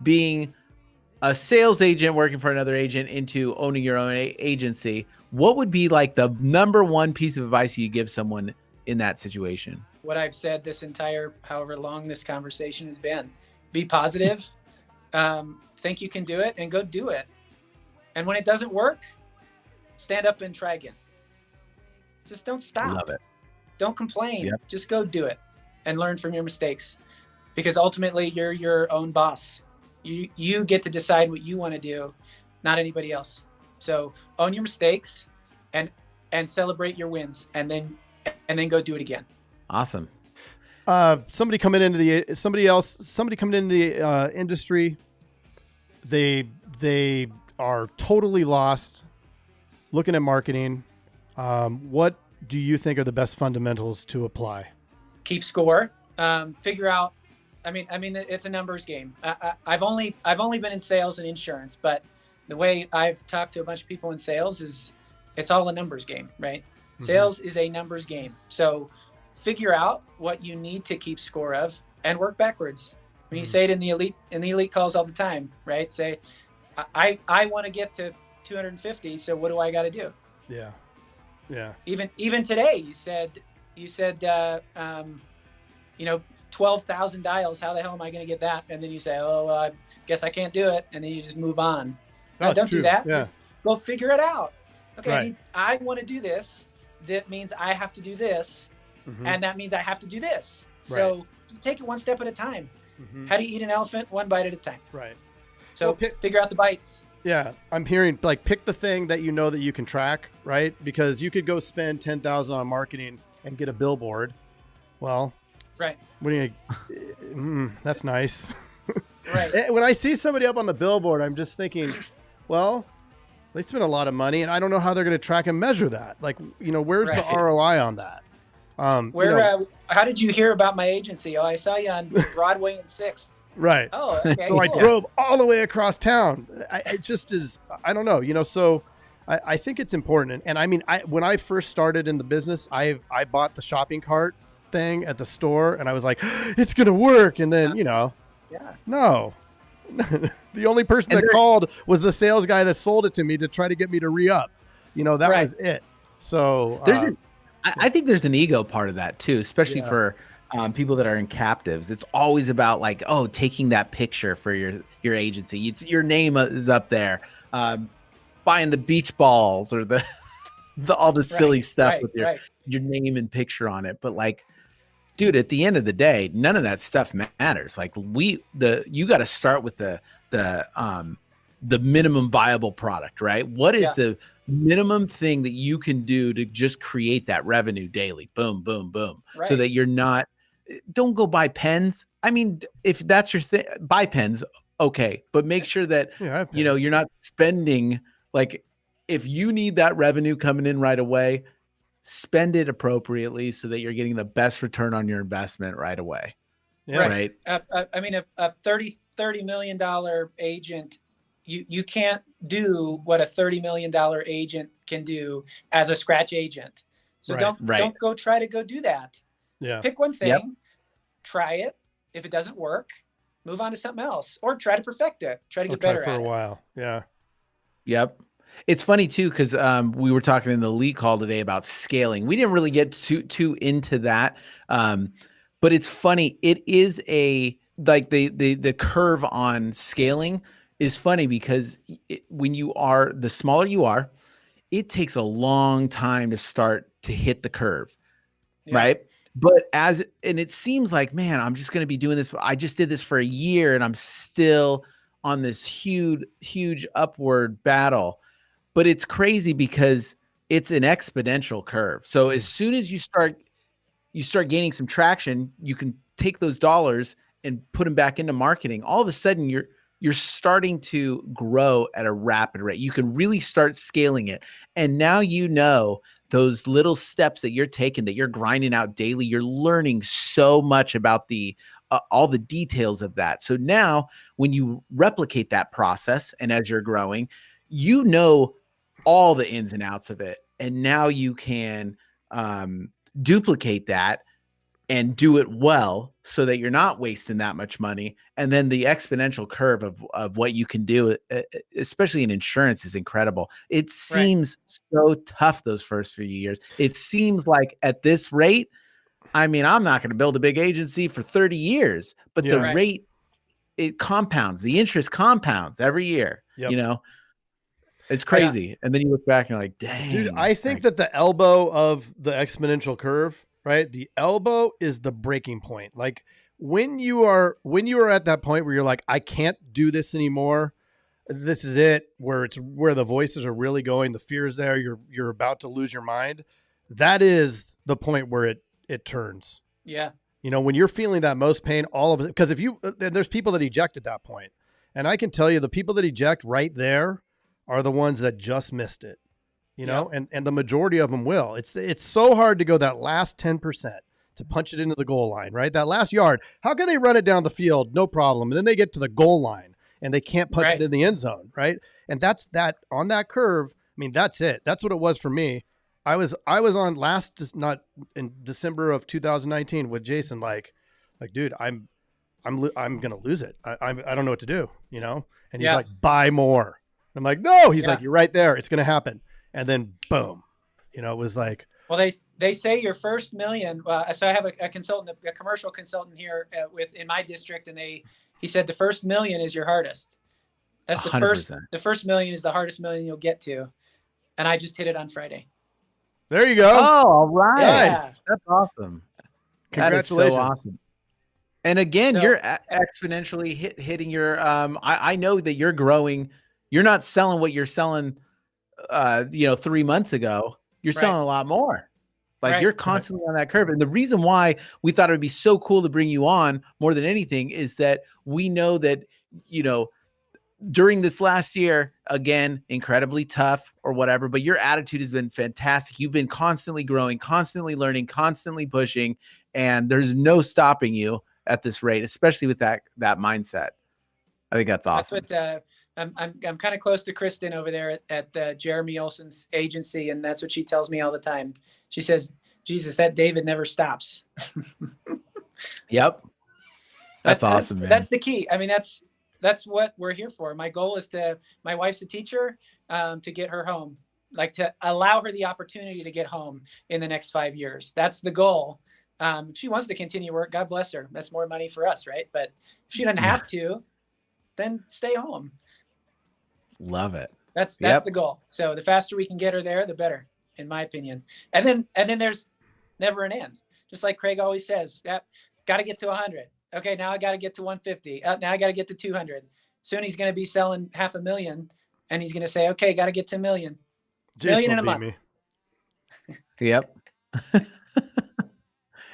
being a sales agent working for another agent into owning your own agency, what would be like the number one piece of advice you give someone in that situation? What I've said this entire, however long this conversation has been: be positive, think you can do it, and go do it. And when it doesn't work, stand up and try again. Just don't stop. Love it. Don't complain. Yep. Just go do it and learn from your mistakes, because ultimately you're your own boss. You get to decide what you want to do, not anybody else. So own your mistakes and celebrate your wins, and then go do it again. Awesome. Somebody coming into the industry, they are totally lost looking at marketing. What do you think are the best fundamentals to apply? Keep score. Figure out. I mean, it's a numbers game. I've only been in sales and insurance, but the way I've talked to a bunch of people in sales is it's all a numbers game, right? Mm-hmm. Sales is a numbers game. So figure out what you need to keep score of and work backwards. When you say it in the elite calls all the time, right? Say, I want to get to 250. So what do I got to do? Yeah. Yeah. Even today, you said, 12,000 dials. How the hell am I going to get that? And then you say, oh, well, I guess I can't do it. And then you just move on. No, don't do that. Yeah. Just go figure it out. Okay. Right. I want to do this. That means I have to do this. Mm-hmm. And that means I have to do this. Right. So just take it one step at a time. Mm-hmm. How do you eat an elephant? One bite at a time. Right. So figure out the bites. Yeah. I'm hearing, like, pick the thing that you know that you can track, right? Because you could go spend $10,000 on marketing and get a billboard. Well, right. What do you, that's nice. Right. When I see somebody up on the billboard, I'm just thinking, well, they spend a lot of money and I don't know how they're going to track and measure that. Like, where's the ROI on that? How did you hear about my agency? Oh, I saw you on Broadway and 6th. Right. Oh, okay, so cool. I drove all the way across town. It just is, I don't know, so I think it's important. And I mean, when I first started in the business, I bought the shopping cart thing at the store and I was like, it's going to work. And then, no, the only person that called was the sales guy that sold it to me to try to get me to re-up. That was it. So I think there's an ego part of that too, especially for people that are in captives. It's always about like, taking that picture for your agency. Your name is up there, buying the beach balls or all the silly stuff with your name and picture on it. But like, dude, at the end of the day, none of that stuff matters. Like you got to start with the minimum viable product, right? What is the minimum thing that you can do to just create that revenue daily? Boom, boom, boom. Right. So that don't go buy pens. I mean, if that's your thing, buy pens. Okay. But make sure that, you're not spending, like, if you need that revenue coming in right away, spend it appropriately so that you're getting the best return on your investment right away. Yeah. Right. I mean, a $30 million agent, you can't do what a $30 million agent can do as a scratch agent. So don't go try to go do that. Yeah. Pick one thing, try it. If it doesn't work, move on to something else, or try to perfect it. Try to get better for at a while. Yeah. Yep. It's funny too, because we were talking in the lead call today about scaling. We didn't really get too into that, but it's funny. It is the curve on scaling is funny because when the smaller you are, it takes a long time to start to hit the curve, right? But and it seems like, man, I'm just going to be doing this. I just did this for a year and I'm still on this huge upward battle. But it's crazy because it's an exponential curve. So as soon as you start gaining some traction, you can take those dollars and put them back into marketing. All of a sudden, you're starting to grow at a rapid rate. You can really start scaling it. And now those little steps that you're taking, that you're grinding out daily, you're learning so much about all the details of that. So now when you replicate that process and as you're growing, all the ins and outs of it. And now you can duplicate that and do it well so that you're not wasting that much money. And then the exponential curve of what you can do, especially in insurance, is incredible. It Right. seems so tough those first few years. It seems like at this rate, I mean, I'm not going to build a big agency for 30 years, but the Yeah. Right. rate, it compounds, the interest compounds every year, Yep. you know, it's crazy. And then you look back and you're like, dang. Dude, I think that the elbow of the exponential curve, right? The elbow is the breaking point. Like when you are at that point where you're like, I can't do this anymore. This is it, where the voices are really going, the fear is there, you're about to lose your mind. That is the point where it turns. Yeah. You know, when you're feeling that most pain, all of it, because there's people that eject at that point. And I can tell you the people that eject right there are the ones that just missed it, you know, and the majority of them will. It's so hard to go that last 10% to punch it into the goal line, right? That last yard, how can they run it down the field? No problem. And then they get to the goal line and they can't punch it in the end zone, right? And that's that on that curve. I mean, that's it. That's what it was for me. I was on not in December of 2019 with Jason, like, dude, I'm going to lose it. I don't know what to do, you know? And he's like, buy more. I'm like, no, he's like, you're right there. It's going to happen. And then boom, you know, it was like, well, they say your first million. So I have a consultant, a commercial consultant here in my district. And he said the first million is your hardest. That's the 100%. the first million is the hardest million you'll get to. And I just hit it on Friday. There you go. Oh, all right. Yeah. Nice. That's awesome. Congratulations. That is so awesome. And again, you're exponentially hitting your, I know that you're growing. You're not selling what you're selling, 3 months ago. You're selling a lot more. Like you're constantly on that curve. And the reason why we thought it would be so cool to bring you on more than anything is that we know that, you know, during this last year, again, incredibly tough or whatever, but your attitude has been fantastic. You've been constantly growing, constantly learning, constantly pushing, and there's no stopping you at this rate, especially with that mindset. I think that's awesome. That's what I'm kind of close to Kristen over there at Jeremy Olson's agency, and that's what she tells me all the time. She says, "Jesus, that David never stops." Yep, that's awesome, man. That's the key. I mean, that's what we're here for. My goal is my wife's a teacher, to get her home, like to allow her the opportunity to get home in the next 5 years. That's the goal. If she wants to continue work, God bless her. That's more money for us, right? But if she doesn't have to, then stay home. Love it. That's the goal. So the faster we can get her there, the better, in my opinion. And then there's never an end. Just like Craig always says, got to get to 100. Okay, now I got to get to 150. Now I got to get to 200. Soon he's going to be selling $500,000, and he's going to say, okay, got to get to $1 million. Million in a month. Yep.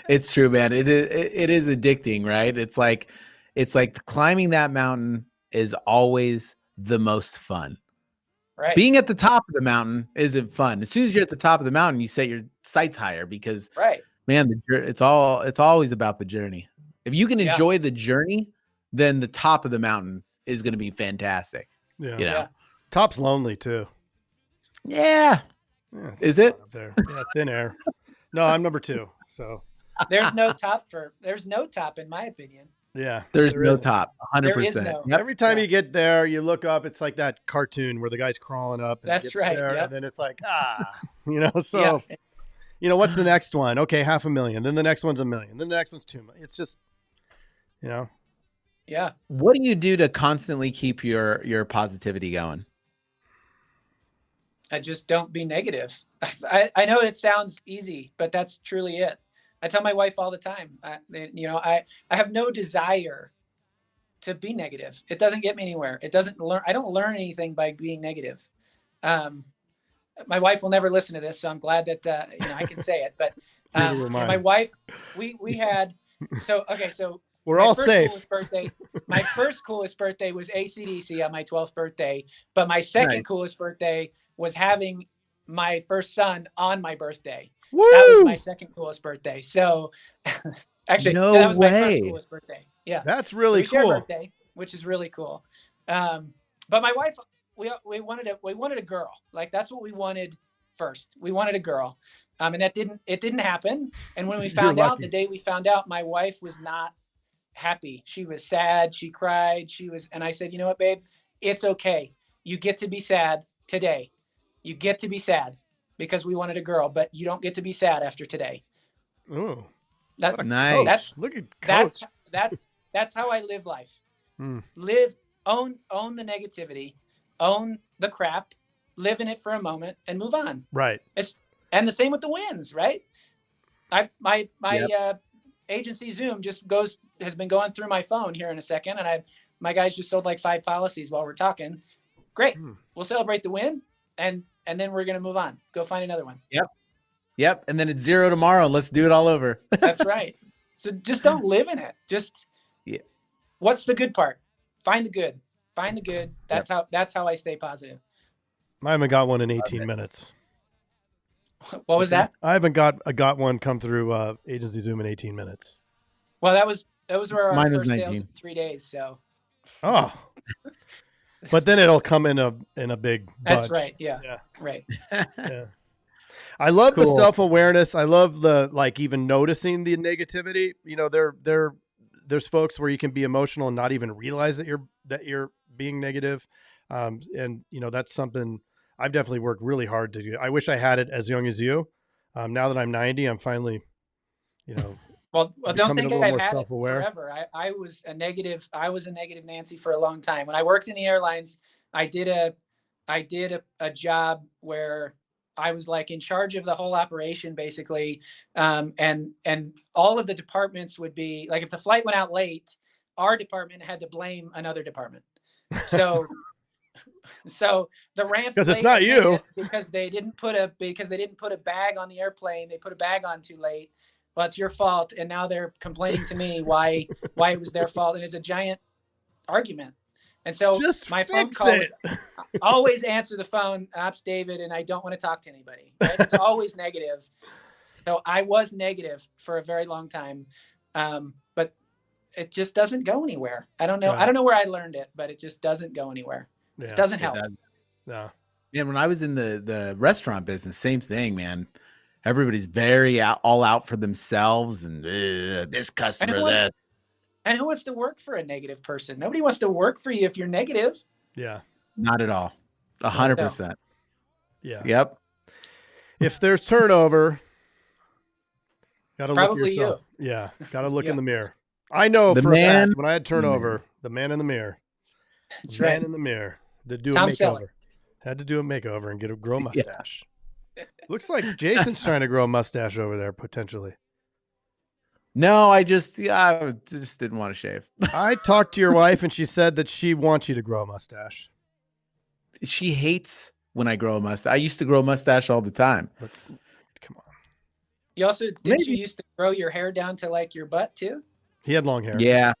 It's true, man. It is addicting, right? It's like climbing that mountain is always the most fun. Right. Being at the top of the mountain isn't fun. As soon as you're at the top of the mountain, you set your sights higher because, man, it's always about the journey. If you can enjoy the journey, then the top of the mountain is going to be fantastic. Yeah. You know? Top's lonely too. Yeah. Is it? Up there? Yeah, thin air. No, I'm number 2. So there's no top in my opinion. Yeah. There's no top. 100%. Yep. Every time you get there, you look up, it's like that cartoon where the guy's crawling up. And that's right. There, and then it's like, you know, so, you know, what's the next one? Okay. $500,000. Then the next one's $1 million. Then the next one's $2 million. It's just, you know. Yeah. What do you do to constantly keep your positivity going? I just don't be negative. I know it sounds easy, but that's truly it. I tell my wife all the time, I have no desire to be negative. It doesn't get me anywhere. I don't learn anything by being negative. My wife will never listen to this, so I'm glad that, I can say it, but my wife, we had, so we're all safe. My first coolest birthday was AC/DC on my 12th birthday, but my second coolest birthday was having my first son on my birthday. Woo! That was my second coolest birthday. So actually, that was my first coolest birthday. Yeah. That's really cool. Birthday, which is really cool. But my wife, we wanted a girl. Like that's what we wanted first. We wanted a girl. And it didn't happen. And when we You're found out, lucky. the day we found out, my wife was not happy. She was sad. She cried. And I said, you know what, babe? It's okay. You get to be sad today. You get to be sad because we wanted a girl, but you don't get to be sad after today. Ooh, That, what a Nice. coach. Look at coach. that's how I live life. Mm. Own the negativity, own the crap, live in it for a moment and move on. Right. And the same with the wins, right? My agency Zoom has been going through my phone here in a second, and my guys just sold like 5 policies while we're talking. Great. We'll celebrate the win, and then we're gonna move on. Go find another one. Yep. And then it's 0 tomorrow. Let's do it all over. That's right. So just don't live in it. Just what's the good part? Find the good. Find the good. That's how I stay positive. I haven't got one in 18 minutes. What was that? I haven't got one come through agency Zoom in 18 minutes. Well, that was our Mine was first sales 19. in 3 days. So. Oh. But then it'll come in a big bunch. That's right. Yeah. Right. Yeah. I love the Cool. self-awareness. I love the even noticing the negativity. You know, there's folks where you can be emotional and not even realize that you're being negative. And that's something I've definitely worked really hard to do. I wish I had it as young as you. Now that I'm 90, I'm finally, Well, don't think I've had it self-aware. forever. I was a negative Nancy for a long time. When I worked in the airlines, I did a job where I was like in charge of the whole operation basically. And all of the departments would be like, if the flight went out late, our department had to blame another department. So the ramp, because it's not you, because they didn't put a bag on the airplane. They put a bag on too late. Well, it's your fault. And now they're complaining to me why it was their fault. And it's a giant argument. And so just my phone fix call it. was, always answer the phone. Ops David, and I don't want to talk to anybody. Right? It's always negative. So I was negative for a very long time, but it just doesn't go anywhere. I don't know. Right. I don't know where I learned it, but it just doesn't go anywhere. Yeah. It doesn't help. No. Man, when I was in the restaurant business, same thing, man. Everybody's very all out for themselves and this customer, that. And who wants to work for a negative person? Nobody wants to work for you if you're negative. Yeah. Not at all. 100%. Yeah. Yep. If there's turnover, gotta look at Probably yourself. Yeah. Gotta look Yeah. in the mirror. I know The for a man- fact when I had turnover, the man in the mirror. That's Man right. in the mirror. To do Tom a makeover. Selleck. Had to do a makeover and grow a mustache. Looks like Jason's trying to grow a mustache over there potentially. No, I just didn't want to shave. I talked to your wife and she said that she wants you to grow a mustache. She hates when I grow a mustache. I used to grow a mustache all the time. Come on. You also didn't Maybe. you used to grow your hair down to like your butt too? He had long hair. Yeah.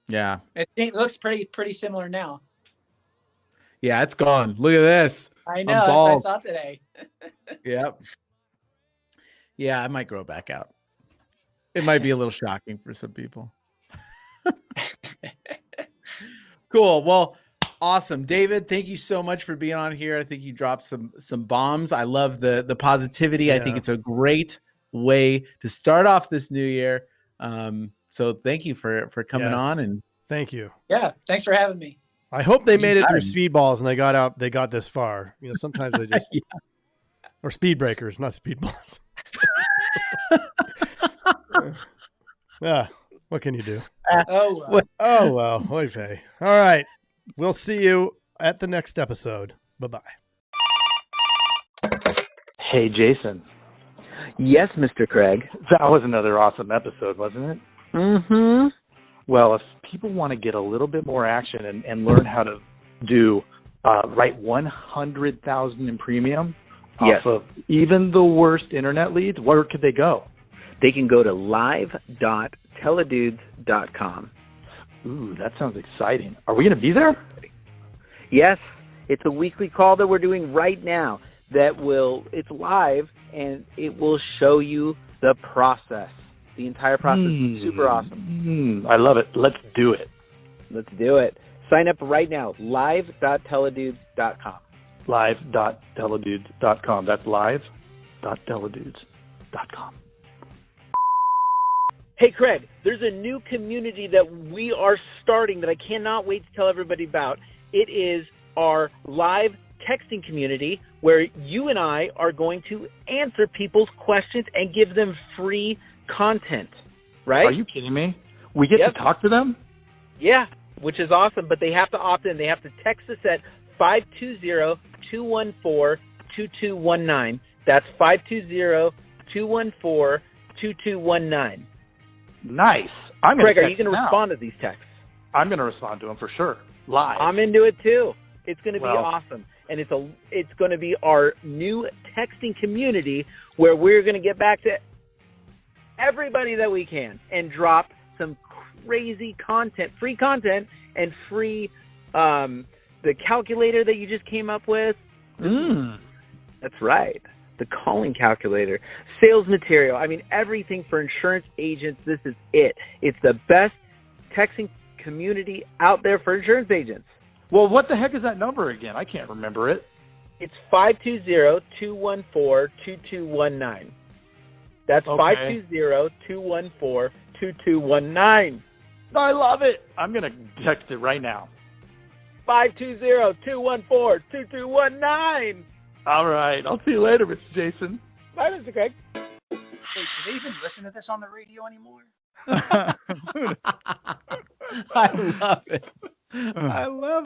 Yeah. It looks pretty similar now. Yeah, it's gone. Look at this. I know. I'm That's what I bald. saw today. Yep. Yeah, I might grow back out. It might be a little shocking for some people. Cool. Well, awesome. David, thank you so much for being on here. I think you dropped some bombs. I love the positivity. I think Yeah. it's a great way to start off this new year. So thank you for coming Yes. on, and Thank you. Yeah. Thanks for having me. I hope they made it through Anytime. speedballs and they got this far. Sometimes they just or speed breakers, not speedballs. Yeah. What can you do? Oh, What- Oh well, oy vey. All right. We'll see you at the next episode. Bye-bye. Hey, Jason. Yes, Mr. Craig. That was another awesome episode, wasn't it? Mm-hmm. Well, if people want to get a little bit more action and learn how to write 100,000 in premium Yes. off of even the worst internet leads, where could they go? They can go to live.teledudes.com. Ooh, that sounds exciting. Are we going to be there? Yes, it's a weekly call that we're doing right now it's live and it will show you the process. The entire process is super awesome. I love it. Let's do it. Let's do it. Sign up right now, live.teledudes.com. live.teledudes.com. That's live.teledudes.com. Hey, Craig, there's a new community that we are starting that I cannot wait to tell everybody about. It is our live texting community where you and I are going to answer people's questions and give them free content, right? Are you kidding me? We get to talk to them? Yeah, which is awesome, but they have to opt in. They have to text us at 520-214-2219. That's 520-214-2219. Nice. Craig, are you going to respond to these texts? I'm going to respond to them for sure. Live. I'm into it too. It's going to be awesome. And it's going to be our new texting community where we're going to get back to everybody that we can and drop some crazy content, free content, and free the calculator that you just came up with. That's right. The calling calculator, sales material. I mean, everything for insurance agents. This is it. It's the best texting community out there for insurance agents. Well, what the heck is that number again? I can't remember it. It's 520-214-2219. That's 520-214-2219. I love it. I'm going to text it right now. 520-214-2219. All right. I'll see you later, Mr. Jason. Bye, Mr. Craig. Wait, do they even listen to this on the radio anymore? I love it. I love